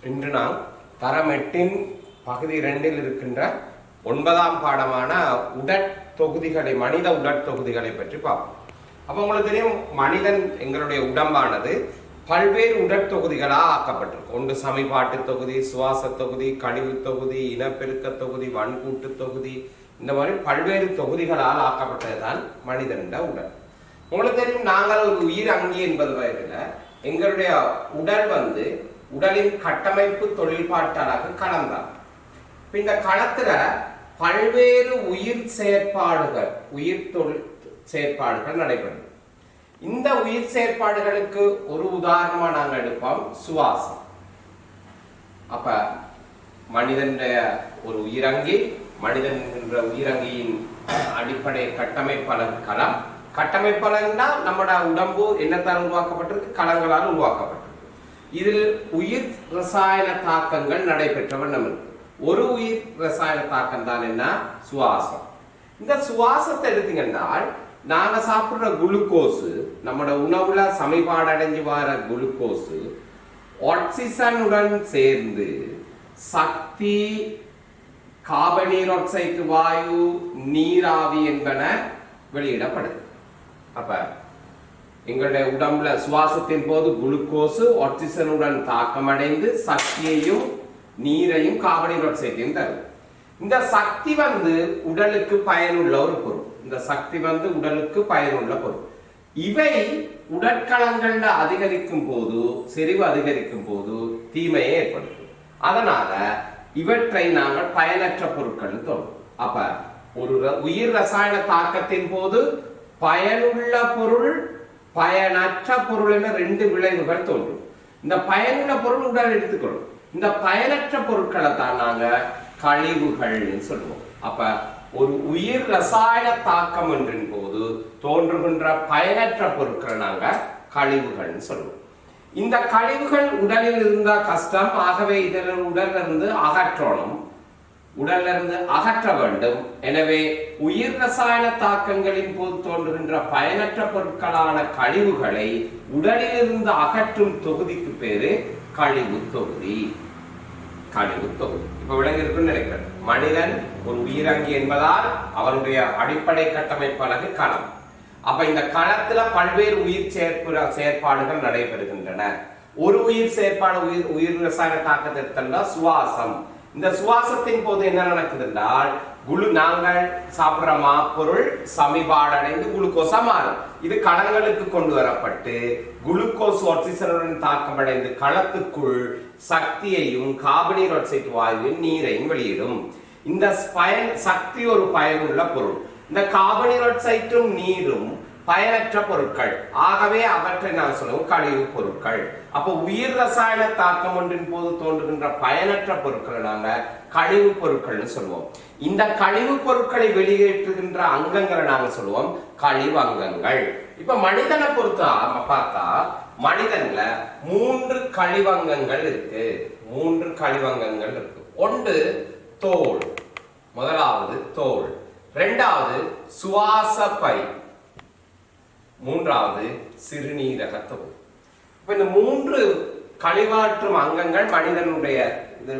இன்று நாம் தரம் 8 பகுதி 2 இருக்கின்ற 9ஆம் பாடமான உடற்தொகுதிகளை மனித உடற்தொகுதிகளை பற்றி பார்ப்போம். அப்போ உங்களுக்கு தெரியும், மனிதன் எங்களுடைய உடம்பானது பல்வேறு உடற்தொகுதிகளாக ஆக்கப்பட்டிருக்கு. ஒன்று சமிபாட்டு தொகுதி, சுவாச தொகுதி, கழிவு தொகுதி, இனப்பெருக்க தொகுதி, வன்கூட்டு தொகுதி, இந்த மாதிரி பல்வேறு தொகுதிகளால் ஆக்கப்பட்டதுதான் மனிதன் உடல். உங்களுக்கு தெரியும், நாங்கள் ஒரு உயிர் அங்கி என்பது வயதில் எங்களுடைய உடல் உடலின் கட்டமைப்பு தொழில்பாட்டாளராக களம்தான். இந்த களத்துல பல்வேறு உயிர் செயற்பாடுகள் நடைபெறும். இந்த உயிர் செயற்பாடுகளுக்கு ஒரு உதாரணமா நாங்கள் எடுப்போம் சுவாசம். அப்ப மனிதனுடைய ஒரு உயிரங்கி, மனிதன் என்ற உயிரங்கியின் அடிப்படை கட்டமைப்பாளர் களம். கட்டமைப்பாளர்னா நம்மட உடம்பு என்னத்தால் உருவாக்கப்பட்டிருக்கு? களங்களால் உருவாக்கப்பட்டிருக்கு. இதில் உயிர் ரசாயன தாக்கங்கள் நடைபெற்ற வண்ணம் இருக்கு. ஒரு உயிர் ரசாயன தாக்கம் தான் என்ன? சுவாசம். இந்த சுவாசத்தை எடுத்தீங்கன்னா நாங்க சாப்பிடுற குளுக்கோஸ், நம்மளோட உணவுல சமிபாடு அடைஞ்சு வர குளுக்கோஸ் ஆக்சிஜனுடன் சேர்ந்து சக்தி, கார்பனீராக்சைடு வாயு, நீராவி என்பன வெளியிடப்படுது. அப்ப எங்களுடைய உடம்புல சுவாசத்தின் போது குளுக்கோஸ் ஆக்சிஜனுடன் தாக்கமடைந்து சக்தியையும் நீரையும் கார்பனீராக்சைடையும் தரும். இந்த சக்தி உடலுக்கு பயனுள்ள ஒரு பொருள். இந்த சக்தி உடலுக்கு பயனுள்ள பொருள். இவை உடற்களங்கள்ல அதிகரிக்கும் போது, செறிவு அதிகரிக்கும் போது தீமையை ஏற்படுத்தும். அதனால இவற்றை நாங்கள் பயனற்ற பொருட்கள் தோன்றும். அப்ப ஒரு உயிர் ரசாயன தாக்கத்தின் போது பயனுள்ள பொருள், பயனற்ற பொருள் என 2 விளைவுகள் தோன்றும். இந்த பயனுள்ள பொருள் உடல் எடுத்துக்கொள்ளும். இந்த பயனற்ற பொருட்களை தான் நாங்க கழிவுகள் சொல்லுவோம். அப்ப ஒரு உயிர் ரசாயன தாக்கம் என்றின் போது தோன்றுகின்ற பயனற்ற பொருட்களை நாங்க கழிவுகள் சொல்லுவோம். இந்த கழிவுகள் உடலில் இருந்த கஷ்டம். ஆகவே இதில் உடலிருந்து அகற்றணும், உடலிருந்து அகற்ற வேண்டும். எனவே உயிர் ரசாயன தாக்கங்களின் போது தோன்றுகின்ற பயனற்ற பொருட்களான கழிவுகளை உடலிலிருந்து அகற்றும் தொகுதிக்கு பேரு கழிவு தொகுதி. கழிவு தொகுதி இப்ப விளங்கி இருக்குன்னு நினைக்கிறேன். மனிதன் ஒரு உயிரங்கி என்பதால் அவனுடைய அடிப்படை கட்டமைப்பாளது களம். அப்ப இந்த களத்துல பல்வேறு உயிர் செயற்பாடுகள் நடைபெறுகின்றன. ஒரு உயிர் செயற்பாடு உயிர் ரசாயன தாக்கத்தை எடுத்தா சுவாசம். இந்த சுவாசத்தின் போது என்ன நடக்குது என்றால், நாங்கள் சாப்பிடுற பொருள் சமிபாடு அடைந்து குளுக்கோஸா மாறும். இது களங்களுக்கு கொண்டு வரப்பட்டு குளுக்கோஸ் ஆக்சிஜனுடன் தாக்கமடைந்து களத்துக்குள் சக்தியையும் கார்பனீராக்சைடு வாயுவின் நீரையும் வெளியிடும். இந்த சக்தி ஒரு பயனுள்ள பொருள். இந்த கார்பனீராக்சைடும் நீரும் பயனற்ற பொருட்கள். ஆகவே அவற்றை நான் சொல்லுவோம் கழிவு பொருட்கள். அப்போ உயிர் ரசாயன தாக்கம் ஒன்றின் போது தோன்றுகின்ற பயனற்ற பொருட்களை நாங்க கழிவு பொருட்கள்னு சொல்லுவோம். இந்த கழிவு பொருட்களை வெளியேற்றுகின்ற அங்கங்களை நாங்க சொல்லுவோம் கழிவு அங்கங்கள். இப்ப மனிதனை பொறுத்தா பார்த்தா மனிதன்ல 3 கழிவங்கங்கள் இருக்கு. 3 கழிவங்கங்கள் இருக்கு. ஒன்று தோல், முதலாவது தோல். இரண்டாவது சுவாச பை, மூன்றாவது சிறுநீரக தொகுதி. இப்ப இந்த 3 கழிவாற்றும் அங்கங்கள் மனிதனுடைய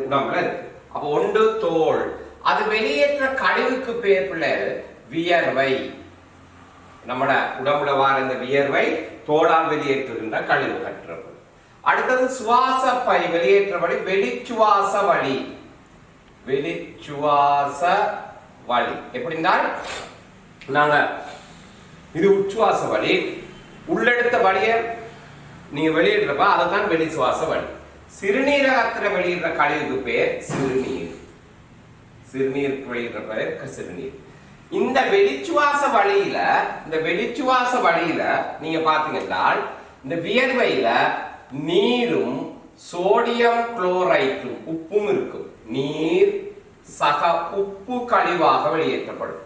உடம்புல இருக்கு. அப்ப ஒன்று தோல், அது வெளியேற்ற கழிவுக்கு பேர் பிள்ளைகள் வியர்வை. நம்மட உடம்புல வார இந்த வியர்வை தோளால் வெளியேற்றுகின்ற கழிவு கட்டுறது. அடுத்தது சுவாச பை வெளியேற்ற வழி வெளிச்சுவாச வழி. வெளிச்சுவாச வழி எப்படின்னா, நாங்க இது உச்சுவாச வழி, உள்ளெடுத்த வழியை நீங்க வெளியிடுறப்ப அதுதான் வெளி சுவாச வழி. சிறுநீரகத்துல வெளியிடுற கழிவுக்கு பேர் சிறுநீர். சிறுநீருக்கு வெளியிடுற பேர் சிறுநீர். இந்த வெளிச்சுவாச வழியில நீங்க பாத்தீங்கன்னா இந்த வியர்வையில நீரும் சோடியம் குளோரைடும் உப்பும் இருக்கும். நீர் சக உப்பு கழிவாக வெளியேற்றப்படும்.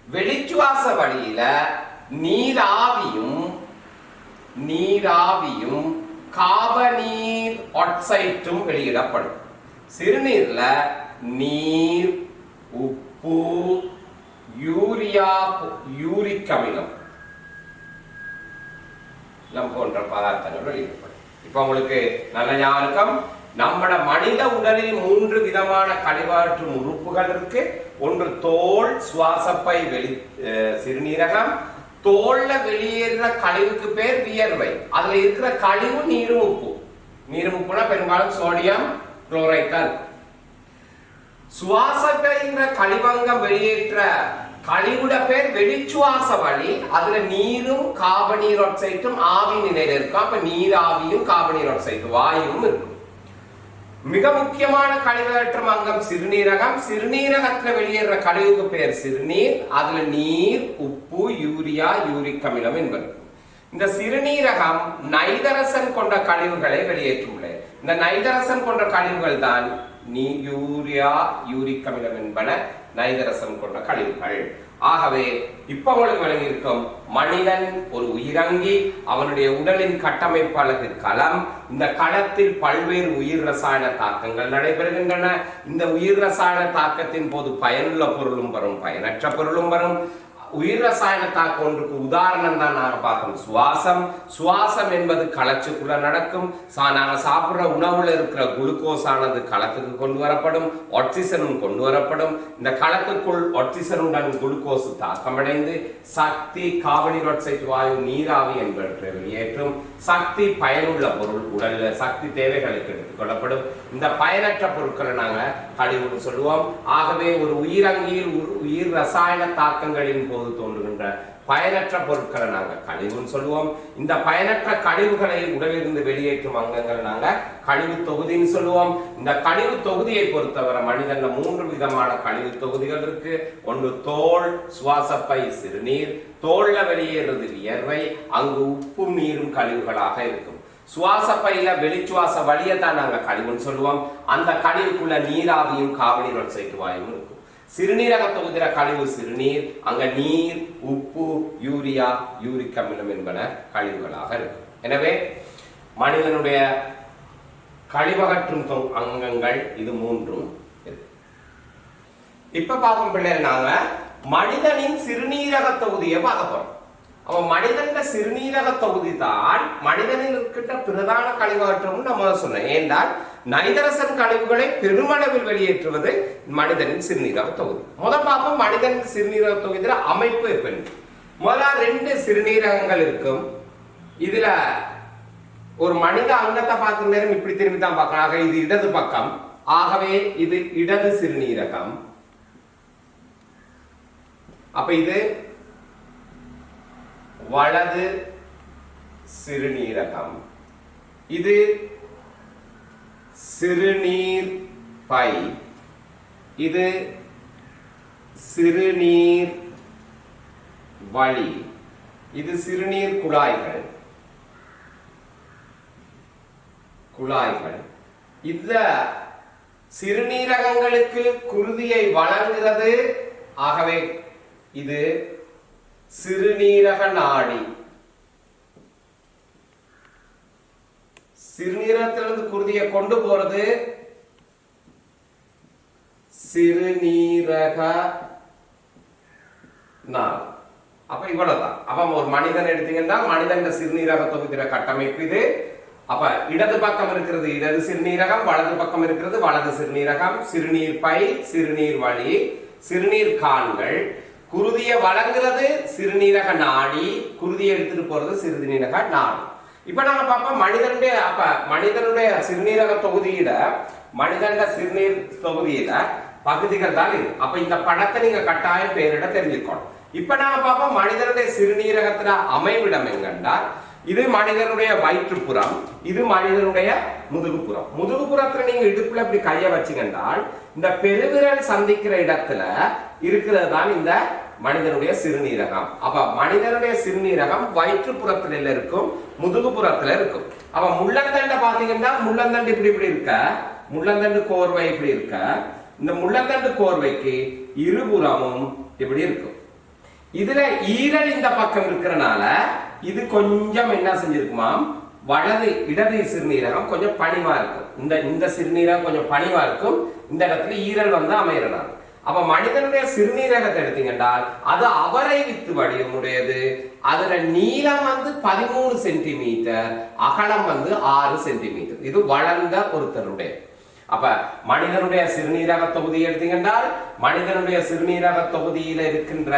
வெளிச்சுவாச வழியில நீராவியும் கார்பனீர் ஆக்சைடும் வெளியிடப்படும். சிறுநீர்ல நீர், உப்பு, யூரிக் அமிலம் போன்ற பதார்த்தங்கள் வெளியிடப்படும். இப்ப உங்களுக்கு நல்ல ஞாபகம், நம்மட மனித உடலில் 3 விதமான கழிவாற்றும் உறுப்புகள் இருக்கு. ஒன்று தோல், சுவாசப்பை, சிறுநீரகம். தோல்ல வெளியேற கழிவுக்கு பேர் வியர்வை. அதுல இருக்கிற கழிவு நீரும் உப்பு. நீரும் உப்புனா பெரும்பாலும் சோடியம் குளோரைட் தான் இருக்கும். சுவாசப்பைங்கிற கழிவங்கம் வெளியேற்ற கழிவுட பேர் வெளிச்சுவாச வழி. அதுல நீரும் கார்பனீர் ஆக்சைடும் ஆவி நிலையில இருக்கும். அப்ப நீராவியும் கார்பனீர் ஆக்சைடு வாயுவும் இருக்கும். மிக முக்கியமான கழிவகற்றும் அங்கம் சிறுநீரகம். சிறுநீரகத்துல வெளியேற கழிவுக்கு பேர் சிறுநீர். அதுல நீர், உப்பு, யூரியா, யூரிக் அமிலம் என்பது. இந்த சிறுநீரகம் நைதரசன் கொண்ட கழிவுகளை வெளியேற்றுள்ளது. இந்த நைதரசன் கொண்ட கழிவுகள் தான் யூரியா, யூரிக் அமிலம் என்பன நைதரசன் கொண்ட கழிவுகள். ஆகவே இப்ப உங்களுக்கு விளங்கி இருக்கும், மனிதன் ஒரு உயிரங்கி. அவனுடைய உடலின் கட்டமைப்பு அழகு களம். இந்த களத்தில் பல்வேறு உயிர் ரசாயன தாக்கங்கள் நடைபெறுகின்றன. இந்த உயிர் ரசாயன தாக்கத்தின் போது பயனுள்ள பொருளும் வரும், பயனற்ற பொருளும் வரும். உயிர் ரசாயன தாக்கம் ஒன்றுக்கு உதாரணம் தான் நாங்க பார்க்கணும், சுவாசம். சுவாசம் என்பது களச்சுக்குள்ள நடக்கும். நாங்க சாப்பிடுற உணவுல இருக்கிற குளுக்கோஸ் ஆனது களத்துக்கு கொண்டு வரப்படும், ஆக்சிஜனும் கொண்டு வரப்படும். இந்த களத்துக்குள் ஆக்சிஜனுடன் குளுக்கோஸ் தாக்கமடைந்து சக்தி, கார்பனீர் ஆக்சைடு வாயு, நீராவி என்பவற்றை வெளியேற்றும். சக்தி பயனுள்ள பொருள், உடல்ல சக்தி தேவைகளுக்கு எடுத்துக் கொள்ளப்படும். இந்த பயனற்ற பொருட்களை நாங்க கழிவுன்னு சொல்லுவோம். ஆகவே ஒரு உயிரங்கியில் உயிர் ரசாயன தாக்கங்களின் போது தோன்றுகின்ற பயனற்ற பொருட்களை நாங்க கழிவுன்னு சொல்லுவோம். இந்த பயனற்ற கழிவுகளை உடலிலிருந்து வெளியேற்றும் அங்கங்களை நாங்க கழிவு தொகுதின்னு சொல்லுவோம். இந்த கழிவு தொகுதியை பொறுத்தவரை மனிதன்ல 3 விதமான கழிவு தொகுதிகள் இருக்கு. ஒன்று தோல், சுவாசப்பை, சிறுநீர். தோல்ல வெளியேறது வியர்வை. அங்கு உப்பும் நீரும் கழிவுகளாக இருக்கும். சுவாசப்பையில வெளிச்சுவாச வழியை தான் நாங்க கழிவுன்னு சொல்லுவோம். அந்த கழிவுக்குள்ள நீராவியும் கார்பனீர் ஆக்சைடு வாயுவும் இருக்கும். சிறுநீரக தொகுதியில கழிவு சிறுநீர். அங்க நீர், உப்பு, யூரியா, யூரிக் அமிலம் என்பன கழிவுகளாக இருக்கும். எனவே மனிதனுடைய கழிவகற்றும் அங்கங்கள் இது 3 இருக்கு. இப்ப பார்க்கும் பிள்ளைகள் நாங்க மனிதனின் சிறுநீரக தொகுதியை பார்க்க போறோம். அப்ப மனிதன் சிறுநீரக தொகுதி தான் மனிதனில் இருக்கின்ற பிரதான கழிவகற்றும் நம்ம சொன்னேன். ஏன்றால் நைதரசன் கழிவுகளை பெருமளவில் வெளியேற்றுவது மனிதனின் சிறுநீரக தொகுதி. முதல் பார்ப்போம் மனிதனின் சிறுநீரக தொகுதியில அமைப்பு எப்படி. முதல்ல 2 சிறுநீரகங்கள் இருக்கும். இதுல ஒரு மனித அங்கத்தை பார்க்கும் நேரம் இப்படி திரும்பி தான் பார்க்கணும். ஆக இது இடது பக்கம். ஆகவே இது இடது சிறுநீரகம். அப்ப இது வலது சிறுநீரகம். இது சிறுநீர் பை. இது சிறுநீர் வழி. இது சிறுநீர் குழாய்கள். இந்த சிறுநீரகங்களுக்கு குருதியை வழங்குகிறது. ஆகவே இது சிறுநீரக நாடி. சிறுநீரகத்திலிருந்து குருதியை கொண்டு போறது சிறுநீரக நாடி. அப்ப இவ்வளவுதான். அப்ப ஒரு மனிதன் எடுத்தீங்கன்னா மனிதன் சிறுநீரக தொகுதியில கட்டமைப்பு இது. அப்ப இடது பக்கம் இருக்கிறது இடது சிறுநீரகம், வலது பக்கம் இருக்கிறது வலது சிறுநீரகம். சிறுநீர் பை, சிறுநீர் வழி, சிறுநீர் கான்கள். குருதியை வழங்குறது சிறுநீரக நாடி, குருதியை எடுத்துட்டு போறது சிறுநீரக நாடி. இப்ப நாங்க பார்ப்போம் மனிதனுடைய சிறுநீரக தொகுதியில சிறுநீர் தொகுதியில பகுதிகள் தான் இது. அப்ப இந்த படத்தை நீங்க கட்டாயம் பேரிட தெரிஞ்சுக்கணும். இப்ப நாங்க பார்ப்போம் மனிதனுடைய சிறுநீரகத்துல அமைவிடம் எங்கண்டா, இது மனிதனுடைய வயிற்றுப்புறம், இது மனிதனுடைய முதுகுப்புறம். முதுகுப்புறத்துல நீங்க இடுப்புல இப்படி கைய வச்சுக்கின்றால் இந்த பெருவிரல் சந்திக்கிற இடத்துல இருக்கிறது தான் இந்த மனிதனுடைய சிறுநீரகம். அப்ப மனிதனுடைய சிறுநீரகம் வயிற்றுப்புறத்துல இருக்கும், முதுகுப்புறத்துல இருக்கும். அப்ப முள்ளந்தண்டை பாத்தீங்கன்னா முள்ளந்தண்டு இப்படி இப்படி இருக்க, முள்ளந்தண்டு கோர்வை இப்படி இருக்க, இந்த முள்ளந்தண்டு கோர்வைக்கு இருபுறமும் இப்படி இருக்கும். இதுல ஈரல் இந்த பக்கம் இருக்கிறனால இது கொஞ்சம் என்ன செஞ்சிருக்குமா, இடது சிறுநீரகம் கொஞ்சம் பணிவா இருக்கும். இந்த சிறுநீரகம் கொஞ்சம் பணிவா இருக்கும். இந்த இடத்துல ஈரல் வந்து அமையறனால அப்ப மனிதனுடைய சிறுநீரகத்தை எடுத்தீங்கன்றால் அது அவரை வித்து வடிவமுடையது. அதுல நீளம் 13 சென்டிமீட்டர், அகலம் 6 சென்டிமீட்டர். இது வளர்ந்த ஒருத்தருடைய. அப்ப மனிதனுடைய சிறுநீரக தொகுதி எடுத்தீங்கன்றால் மனிதனுடைய சிறுநீரக தொகுதியில இருக்கின்ற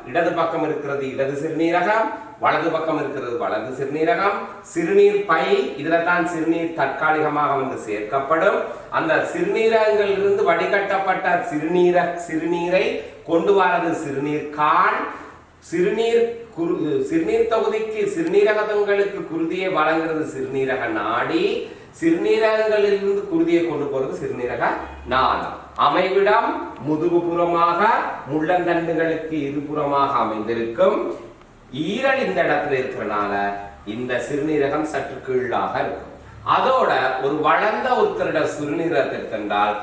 இடது பக்கம் இருக்கிறது இடது சிறுநீரகம், வலது பக்கம் இருக்கிறது வலது சிறுநீரகம். சிறுநீர் பை, இதுல தான் சிறுநீர் தற்காலிகமாக சேர்க்கப்படும். அந்த சிறுநீரகங்களில் இருந்து வடிகட்டப்பட்ட சிறுநீரை கொண்டு வரது சிறுநீர் கான். சிறுநீர் தொகுதிக்கு சிறுநீரகங்களுக்கு குருதியை வழங்குறது சிறுநீரக நாடி. சிறுநீரகங்களிலிருந்து குருதியை கொண்டு போறது சிறுநீரக நாளம். அமைவிடம் முதுகுப்புறமாக, முள்ளந்தண்டுகளுக்கு இருபுறமாக அமைந்திருக்கும். ஈரல் இந்த இடத்துல இருக்கிறனால இந்த சிறுநீரகம் சற்று கீழாக இருக்கும். அதோட ஒரு வளர்ந்த ஒருத்தருடைய சிறுநீரகத்தை எடுத்தால்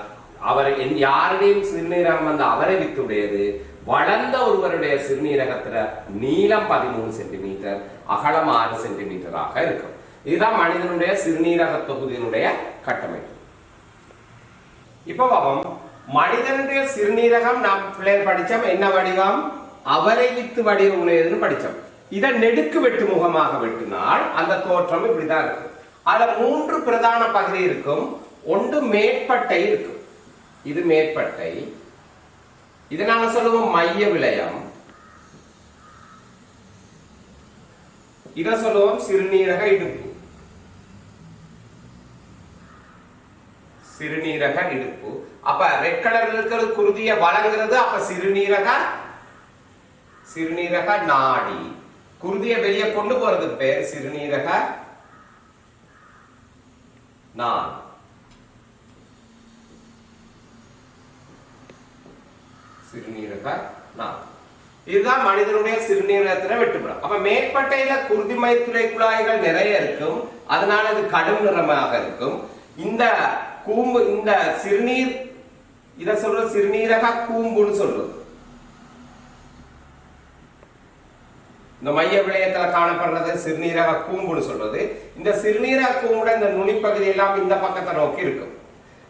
அவர் யாருடையும் சிறுநீரகம் அவரை வித்துடையது. வளர்ந்த ஒருவருடைய சிறுநீரகத்துல நீளம் 13 சென்டிமீட்டர், அகலம் 6 சென்டிமீட்டராக இருக்கும். இதுதான் மனிதனுடைய சிறுநீரக தொகுதியினுடைய கட்டமைப்பு. இப்ப பாப்போம், மனிதனுடைய சிறுநீரகம் நாம் பிள்ளைகள் படிச்சோம். என்ன வடிவம்? அவரை வித்து வடிவம் உடையதுன்னு படிச்சோம். இதை நெடுக்கு வெட்டு முகமாக வெட்டினால் அந்த தோற்றம் இப்படிதான் இருக்கும். அதுல 3 பிரதான பகுதி இருக்கும். ஒன்று மேற்பட்டை இருக்கும். இது மேற்பட்டை. இது நாங்க சொல்லுவோம் மைய விளையம். இத சொல்லுவோம் சிறுநீரக இடுப்பு. சிறுநீரக இடுப்பு. அப்ப ரெட் கலர்ல இருக்கிறது குருதிய வழங்குறது. அப்ப சிறுநீரக நாடி. குருதியை வெளியே கொண்டு போறது பேர் சிறுநீரக நாடி. சிறுநீரக நாடி. இதுதான் மனிதனுடைய சிறுநீரகத்துல வெட்டுப்படும். அப்ப மேற்பட்டையில குருதிமை துளை குழாய்கள் நிறைய இருக்கும். அதனால அது கடும் நிறமாக இருக்கும். இந்த கூம்பு, இந்த சிறுநீர், இத சொல்ற சிறுநீரக கூம்புன்னு சொல்றது. இந்த மைய விளையத்துல காணப்படுறது சிறுநீரக கூம்புன்னு சொல்றது. இந்த சிறுநீரக கூம்புட இந்த நுனிப்பகுதி எல்லாம் இந்த பக்கத்தை நோக்கி இருக்கும்.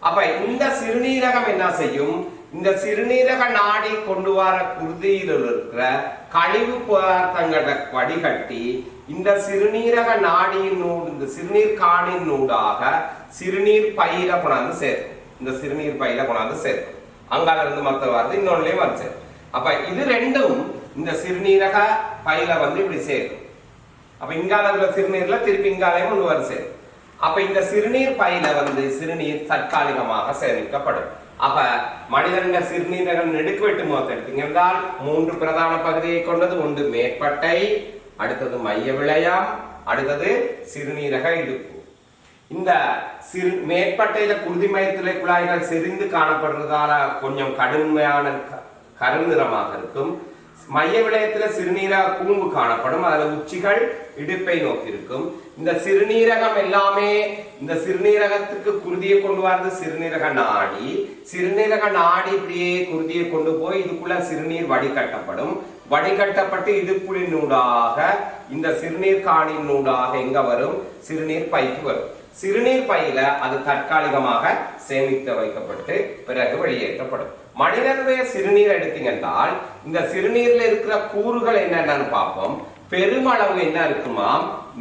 அப்ப இந்த சிறுநீரகம் என்ன செய்யும்? இந்த சிறுநீரக நாடி கொண்டு வர குருதியில் இருக்கிற கழிவு பதார்த்தங்களை வடிகட்டி இந்த சிறுநீரக நாடியின் இந்த சிறுநீர் காணின் நூடாக சிறுநீர் பையில கொண்டாந்து சேர்க்கும். இந்த சிறுநீர் பையில கொண்டாந்து சேர்க்கும். அங்கால இருந்து மத்த வார்த்தை இன்னொன்னுலயும் வந்து சேர்க்கும். அப்ப இது ரெண்டும் இந்த சிறுநீரக பையில இப்படி சேர்க்கும். அப்ப இங்கால உள்ள சிறுநீர்ல திருப்பி இங்காலையும் ஒன்று வந்து சேர்க்கும். அப்ப இந்த சிறுநீர் பையில சிறுநீர் தற்காலிகமாக சேமிக்கப்படும். அப்ப மனிதன சிறுநீரகம் நெடுக்கு வெட்டு முகத்தை எடுத்தீங்க என்றால் 3 பிரதான பகுதியை கொண்டது. ஒன்று மேற்பட்டை, அடுத்தது மைய விளையம், அடுத்தது சிறுநீரக இடுப்பு. இந்த மேற்பட்டையில குருதி மையத்திலே குழாய்கள் செறிந்து காணப்படுறதால கொஞ்சம் கடுமையான கருநிறமாக இருக்கும். மைய விளையத்துல சிறுநீரக கூம்பு காணப்படும். அதுல உச்சிகள் இடுப்பை நோக்கி இருக்கும். இந்த சிறுநீரகம் எல்லாமே இந்த சிறுநீரகத்துக்கு குருதியை கொண்டு வரது சிறுநீரக நாடி. சிறுநீரக நாடி இப்படியே குருதியை கொண்டு போய் இதுக்குள்ள சிறுநீர் வடிகட்டப்படும். வடிகட்டப்பட்டு இடுப்புளின் நூடாக இந்த சிறுநீர் காணின் நூடாக எங்க வரும்? சிறுநீர் பைக்கு வரும். சிறுநீர் பையில அது தற்காலிகமாக சேமித்து வைக்கப்பட்டு பிறகு வெளியேற்றப்படும். மனிதனுடைய சிறுநீர் எடுத்தீங்கன்றால் இந்த சிறுநீர்ல இருக்கிற கூறுகள் என்னென்னு பார்ப்போம். பெருமளவு என்ன இருக்குமா?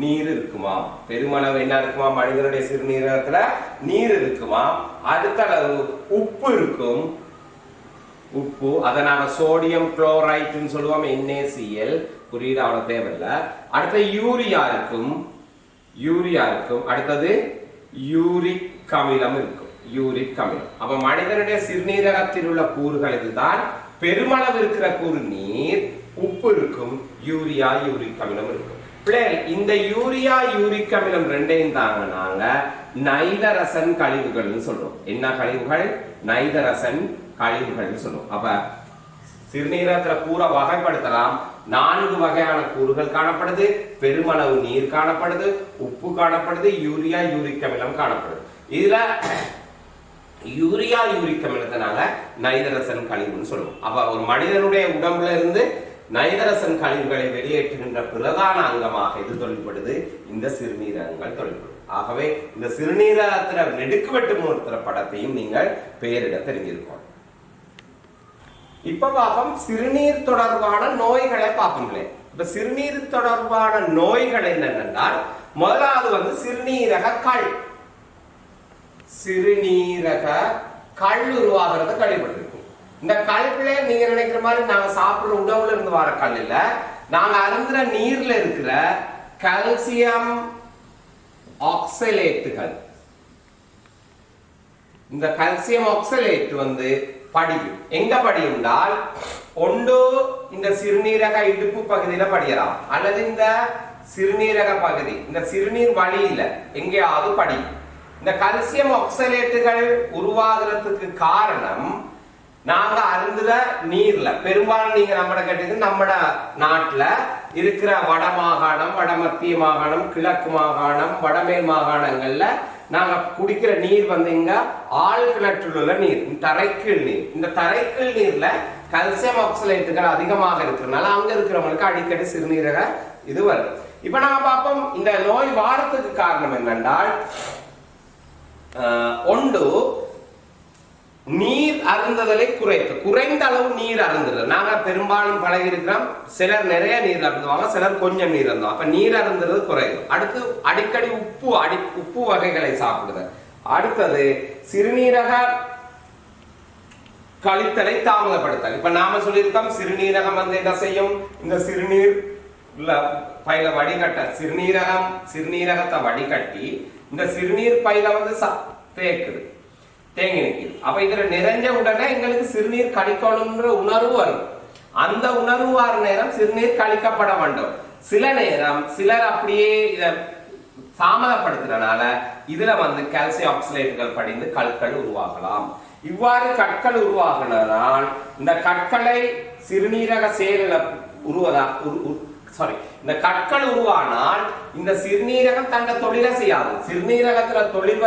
நீர் இருக்குமா? பெருமளவு என்ன இருக்குமா? மனிதனுடைய சிறுநீரகத்துல நீர் இருக்குமா? அடுத்த அளவு உப்பு இருக்கும். உப்பு, அதை நாங்க சோடியம் குளோரைட்னு சொல்லுவோம். NaCl குறியீடு அவ்வளவு தேவையில்லை. அடுத்த யூரியா இருக்கும். அடுத்தது யூரிக் அமிலம் இருக்கும். யூரிக் அமிலம். அப்ப மனிதனுடைய சிறுநீரகத்தில் உள்ள கூறுகள் இதுதான். பெருமளவு இருக்கிற கூறு நீர், உப்பு இருக்கும், யூரியா யூரிக் அமிலம் இருக்கும். இந்த யூரியா யூரிக் அமிலம் ரெண்டையும் தாங்க நாங்க நைதரசன் கழிவுகள் சொல்றோம். என்ன கழிவுகள்? நைதரசன் கழிவுகள் சொல்லுவோம். அப்ப சிறுநீரகத்துல கூற வகைப்படுத்தலாம். 4 வகையான கூறுகள் காணப்படுது. பெருமளவு நீர் காணப்படுது, உப்பு காணப்படுது, யூரியா யூரிக் அமிலம் காணப்படுது. இதுல யூரியா யூரிக் அமிலத்தை நாங்க நைதரசன் கழிவுன்னு சொல்லுவோம். அப்ப ஒரு மனிதனுடைய உடம்புல இருந்து நைதரசன் கழிவுகளை வெளியேற்றுகின்ற பிரதான அங்கமாக இது தொழில்படுது. இந்த சிறுநீரகங்கள் தொழில்படும். ஆகவே இந்த சிறுநீரகத்துல நெடுக்கு வெட்டு மூர்த்திர படத்தையும் நீங்கள் பெயரிட தெரிஞ்சிருக்கோம். இப்ப பாப்போம் சிறுநீர் தொடர்பான நோய்களை பார்ப்போம்லே. இப்ப சிறுநீர் தொடர்பான நோய்கள் என்னென்றால் முதலாவது சிறுநீரக கல். சிறுநீரக கல் உருவாகிறத கழிவுபடுத்திருக்கும். இந்த கல்ல நீங்க நினைக்கிற மாதிரி நாங்க சாப்பிடுற உணவுல இருந்து வர கல் இல்ல, நாங்க அருந்துற நீர்ல இருக்கிற கால்சியம் ஆக்சலேட்டுகள். இந்த கால்சியம் ஆக்சலேட் படியும். எங்க படியும்னால் ஒன்று இந்த சிறுநீரக இடுப்பு பகுதியில படியலாம், அல்லது இந்த சிறுநீரக பகுதி இந்த சிறுநீர் வழியில எங்கேயாவது படியும். இந்த கால்சியம் ஆக்சலேட்டுகள் உருவாகிறதுக்கு காரணம் நாங்க அருந்துற நீர்ல பெரும்பாலும் நீங்க நம்ம கேட்டது நம்ம நாட்டுல இருக்கிற வட மாகாணம், வடமத்திய மாகாணம், கிழக்கு மாகாணம், வடமேல் மாகாணங்கள்ல நாங்க குடிக்கிற நீர் இங்க ஆழ்கிணற்றில் உள்ள நீர், தரைக்கீழ் நீர். இந்த தரைக்கீழ் நீர்ல கால்சியம் ஆக்சலேட்டுகள் அதிகமாக இருக்கிறதுனால அங்க இருக்கிறவங்களுக்கு அடிக்கடி சிறுநீரக இது வருது. இப்ப நாங்க பார்ப்போம் இந்த நோய் வாரத்துக்கு காரணம் என்னென்றால் ஒன்று நீர் அருந்துதலை குறைந்த அளவு நீர் அருந்துறது. நாங்க பெரும்பாலும் பழகி இருக்கிறோம், சிலர் நிறைய நீர் அருந்துவாங்க, சிலர் கொஞ்சம் நீர் அருந்துவாங்க. அப்ப நீர் அருந்துறது குறையும். அடுத்து அடிக்கடி உப்பு வகைகளை சாப்பிடுறது. அடுத்தது சிறுநீரக கழித்தலை தாமதப்படுத்தல். இப்ப நாம சொல்லியிருக்கோம் சிறுநீரகம் என்ன செய்யும், இந்த சிறுநீர் பையில வடிகட்ட சிறுநீரகத்தை வடிகட்டி இந்த சிறுநீர் பையில தேக்குது, தேங்கி நிற்குது. அப்ப இதுல நிறைஞ்ச உடனே எங்களுக்கு சிறுநீர் கழிக்கணும்ன்ற உணர்வு வரும். அந்த உணர்வு வர நேரம் சிறுநீர் கழிக்கப்பட வேண்டும். சில நேரம் சிலர் அப்படியே இத தாமதப்படுத்துறதுனால இதுல கால்சியம் ஆக்சலேட்டுகள் படிந்து கற்கள் உருவாகலாம். இவ்வாறு கற்கள் உருவாகினால் இந்த கற்களை சிறுநீரக இந்த கற்கள் உருவானால் இந்த சிறுநீரகம் தன்னை தொழிலை செய்யாது. சிறுநீரகத்துல தொழில்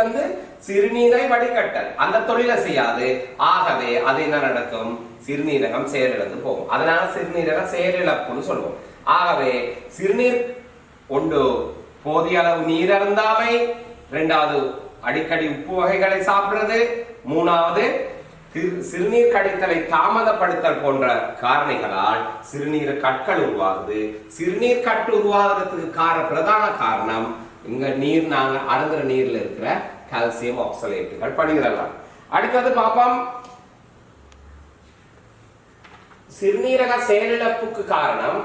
சிறுநீரை வடிகட்டல், அந்த தொழிலை செய்யாது. ஆகவே அது என்ன நடக்கும், சிறுநீரகம் செயலிழந்து போகும். அதனால சிறுநீரக செயலிழப்புன்னு சொல்லுவோம். ஆகவே சிறுநீர் ஒன்று போதிய அளவு நீர் அருந்தாமை, இரண்டாவது அடிக்கடி உப்பு வகைகளை சாப்பிடுறது, மூணாவது சிறுநீர் கழித்தலை தாமதப்படுத்தல் போன்ற காரணிகளால் சிறுநீர் கற்கள் உருவாகுது. சிறுநீர் கட்டு உருவாகிறதுக்கு பிரதான காரணம் இங்க நாங்க அருந்துற நீர்ல இருக்கிற கால்சியம் ஆக்சலேட்டுகள் படிகிறலாம். அடுத்தது பாப்போம் சிறுநீரக செயலிழப்புக்கு காரணம்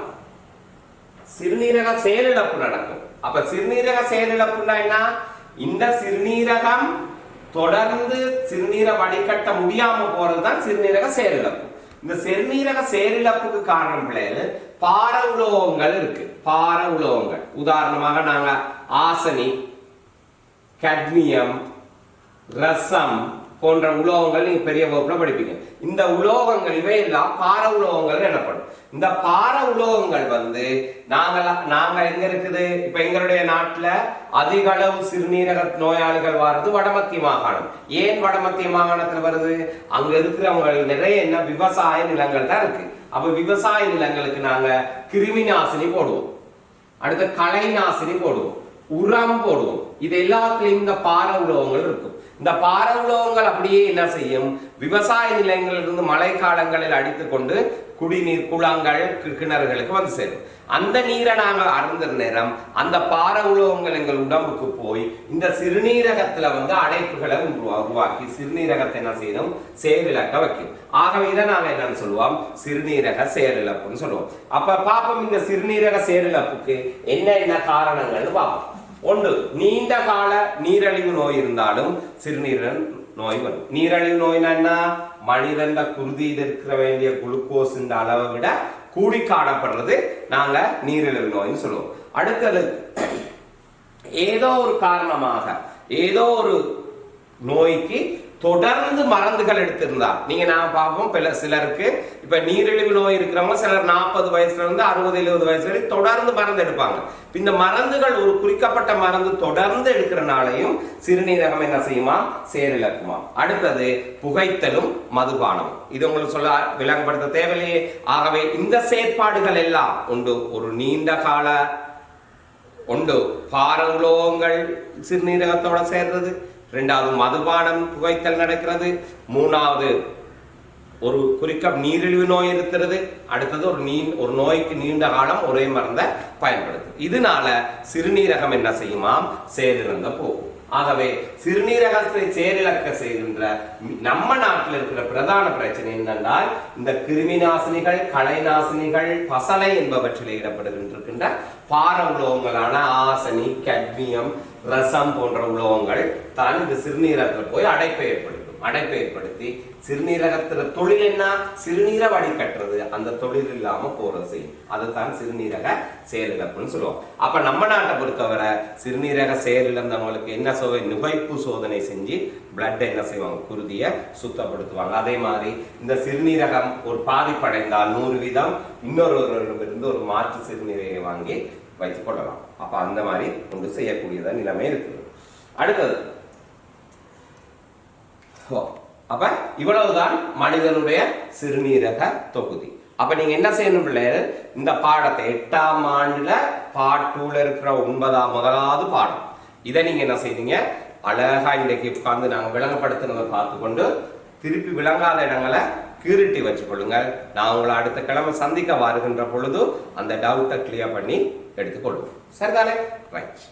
சிறுநீரக செயலிழப்பு நடக்கும். அப்ப சிறுநீரக செயலிழப்புன்னா என்ன, இந்த சிறுநீரகம் தொடர்ந்து சிறுநீர வடிகட்ட முடியாம போறதுதான் சிறுநீரக செயலிழப்பு. இந்த சிறுநீரக செயலிழப்புக்கு காரணம் பிள்ளைகள் பார உலோகங்கள் இருக்கு. பார உலோகங்கள் உதாரணமாக நாங்க ஆசனி, கடமியம், ரசம் போன்ற உலோகங்கள் நீங்க பெரிய வகுப்புல படிப்பீங்க. இந்த உலோகங்கள் இவையெல்லாம் பார உலோகங்கள் எனப்படும். இந்த பார உலோகங்கள் நாங்க எங்க இருக்குது, இப்ப எங்களுடைய நாட்டுல அதிக அளவு சிறுநீரக நோயாளிகள் வருது வடமத்திய மாகாணம். ஏன் வடமத்திய மாகாணத்துல வருது, அங்க இருக்கிறவங்க நிறைய என்ன விவசாய நிலங்கள் தான் இருக்கு. அப்ப விவசாய நிலங்களுக்கு நாங்க கிருமி நாசினி போடுவோம், அடுத்த களை நாசினி போடுவோம், உரம் போடுவோம். இது எல்லாத்துலயும் இந்த பார உலோகங்கள் இருக்கும். இந்த பார உலோகங்கள் அப்படியே என்ன செய்யும், விவசாய நிலங்களிலிருந்து மழை காலங்களில் அடித்துக் கொண்டு குடிநீர் குளங்கள் கிணறுகளுக்கு சேரும். அந்த நீரை நாங்கள் அருந்துற நேரம் அந்த பார உலோகங்கள் எங்கள் உடம்புக்கு போய் இந்த சிறுநீரகத்துல அடைப்புகளை உருவாக்கி சிறுநீரகத்தை என்ன செய்யணும், செயலிழக்க வைக்கும். ஆகவே இதை நாங்க என்னன்னு சொல்லுவோம், சிறுநீரக செயலிழப்புன்னு சொல்லுவோம். அப்ப பாப்போம் இந்த சிறுநீரக செயலிழப்புக்கு என்ன காரணங்கள்னு பார்ப்போம். ஒன்று, நீண்ட கால நீரழிவு நோய் இருந்தாலும் சிறுநீரக நோய் வரும். நீரழிவு நோய்னா என்ன, மனிதன் குருதியில் இருக்கிற வேண்டிய குளுக்கோஸ் அளவை விட கூடி காணப்படுறது நாங்க நீரிழிவு நோய்னு சொல்லுவோம். அடுத்தது ஏதோ ஒரு காரணமாக ஏதோ ஒரு நோய்க்கு தொடர்ந்து மருந்துகள் எடுத்திருந்தா நீங்க நான் பார்ப்போம். சிலருக்கு இப்ப நீரிழிவு நோய் இருக்கிறவங்க சிலர் 40 வயசுல இருந்து 60-70 வயசு வரை தொடர்ந்து மருந்து எடுப்பாங்க. இந்த மருந்துகள் ஒரு குறிக்கப்பட்ட மருந்து தொடர்ந்து எடுக்கிறனாலையும் சிறுநீரகம் என்ன செய்யுமா, செயலிழக்குமா. அடுத்தது புகைத்தலும் மதுபானம். இது உங்களுக்கு சொல்ல விளங்கப்படுத்த தேவையில்லையே. ஆகவே இந்த செயற்பாடுகள் எல்லாம் உண்டு. ஒரு நீண்ட கால உண்டு பார உலோகங்கள் சிறுநீரகத்தோட சேர்றது, இரண்டாவது மதுபானம் புகைத்தல் நடக்கிறது, மூணாவது ஒரு குறிக்க நீரிழிவு நோய் இருக்கிறது, அடுத்தது ஒரு நோய்க்கு நீண்ட காலம் ஒரே மருந்தை பயன்படுத்துது. இதனால சிறுநீரகம் என்ன செய்யுமாம்? செயலிழந்த போகும். ஆகவே சிறுநீரகத்தை செயலிழக்க செய்கின்ற நம்ம நாட்டில் இருக்கிற பிரதான பிரச்சனை என்னென்றால் இந்த கிருமி நாசினிகள், களை நாசினிகள், பசலை என்பவற்றில் ஈடுபடுகின்ற பார உலோகங்களான ஆசனி, கட்மியம், ரசம் போன்ற உலோகங்கள் தான் இந்த சிறுநீரகத்தில் போய் அடைப்பை ஏற்படுத்தி சிறுநீரகத்துல தொழில் என்ன? சிறுநீரை வடிகட்டுறது. அந்த தொழில் இல்லாம போறது செய்யும். அதுதான் சிறுநீரக செயலிழப்புன்னு சொல்லுவோம். அப்ப நம்ம நாட்டை பொறுத்தவரை சிறுநீரக செயலிழந்தவங்களுக்கு என்ன நுகைப்பு சோதனை செஞ்சு பிளட் என்ன செய்வாங்க? குருதியை சுத்தப்படுத்துவாங்க. அதே மாதிரி இந்த சிறுநீரகம் ஒரு பாதிப்படைந்தால் 100% இன்னொருவரிடமிருந்து ஒரு மாற்று சிறுநீரகை வாங்கி வைத்துக் கொள்ளலாம். அப்ப அந்த மாதிரி ஒன்று செய்யக்கூடியதான் நிலைமை இருக்குது. அடுத்தது அப்ப இவ்வளவுதான் மனிதனுடைய சிறுநீரக தொகுதி. அப்ப நீங்க என்ன செய்யணும் பிள்ளைகள்? இந்த பாடத்தை 8ஆம் ஆண்டுல பாட்டூல இருக்கிற 9வது பாடம் இதை நீங்க என்ன செய்வீங்க? அழகா இன்றைக்கு உட்கார்ந்து நாங்க விளங்கப்படுத்தினதை பார்த்து கொண்டு திருப்பி விளங்காத இடங்களை கீறிட்டி வச்சு கொள்ளுங்க. நான் உங்களை அடுத்த கிழமை சந்திக்க வருகின்ற பொழுது அந்த டவுட்டை கிளியர் பண்ணி எடுத்துக்கொள்வோம். சரிதானே? ரைட்.